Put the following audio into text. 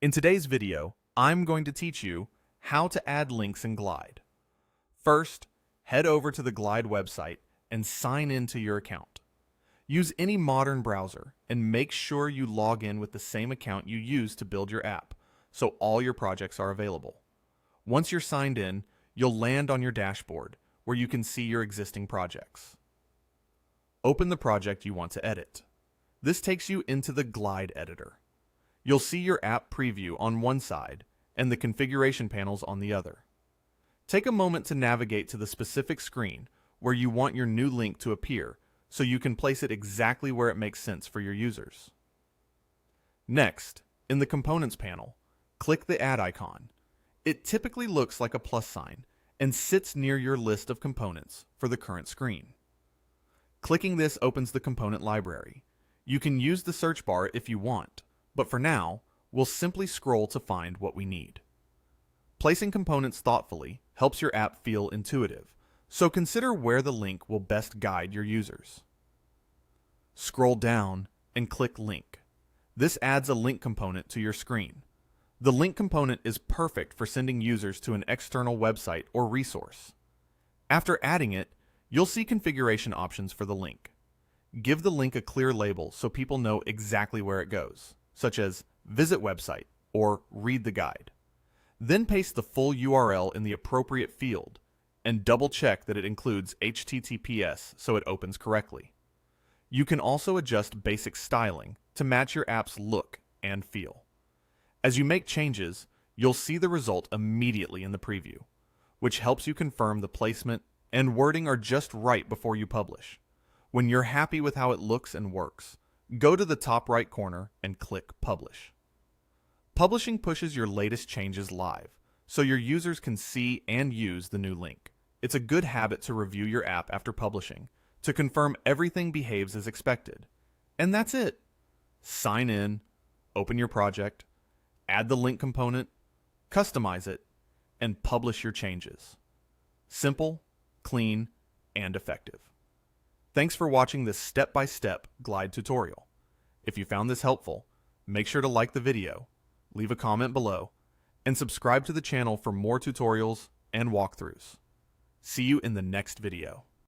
In today's video, I'm going to teach you how to add links in Glide. First, head over to the Glide website and sign into your account. Use any modern browser and make sure you log in with the same account you used to build your app, so all your projects are available. Once you're signed in, you'll land on your dashboard where you can see your existing projects. Open the project you want to edit. This takes you into the Glide editor. You'll see your app preview on one side and the configuration panels on the other. Take a moment to navigate to the specific screen where you want your new link to appear so you can place it exactly where it makes sense for your users. Next, in the Components panel, click the Add icon. It typically looks like a plus sign and sits near your list of components for the current screen. Clicking this opens the component library. You can use the search bar if you want, but for now, we'll simply scroll to find what we need. Placing components thoughtfully helps your app feel intuitive, so consider where the link will best guide your users. Scroll down and click Link. This adds a link component to your screen. The link component is perfect for sending users to an external website or resource. After adding it, you'll see configuration options for the link. Give the link a clear label so people know exactly where it goes, such as Visit Website or Read the Guide. Then paste the full URL in the appropriate field and double check that it includes HTTPS so it opens correctly. You can also adjust basic styling to match your app's look and feel. As you make changes, you'll see the result immediately in the preview, which helps you confirm the placement and wording are just right before you publish. When you're happy with how it looks and works, go to the top right corner and click Publish. Publishing pushes your latest changes live, so your users can see and use the new link. It's a good habit to review your app after publishing, to confirm everything behaves as expected. And that's it. Sign in, open your project, add the link component, customize it, and publish your changes. Simple, clean, and effective. Thanks for watching this step-by-step Glide tutorial. If you found this helpful, make sure to like the video, leave a comment below, and subscribe to the channel for more tutorials and walkthroughs. See you in the next video.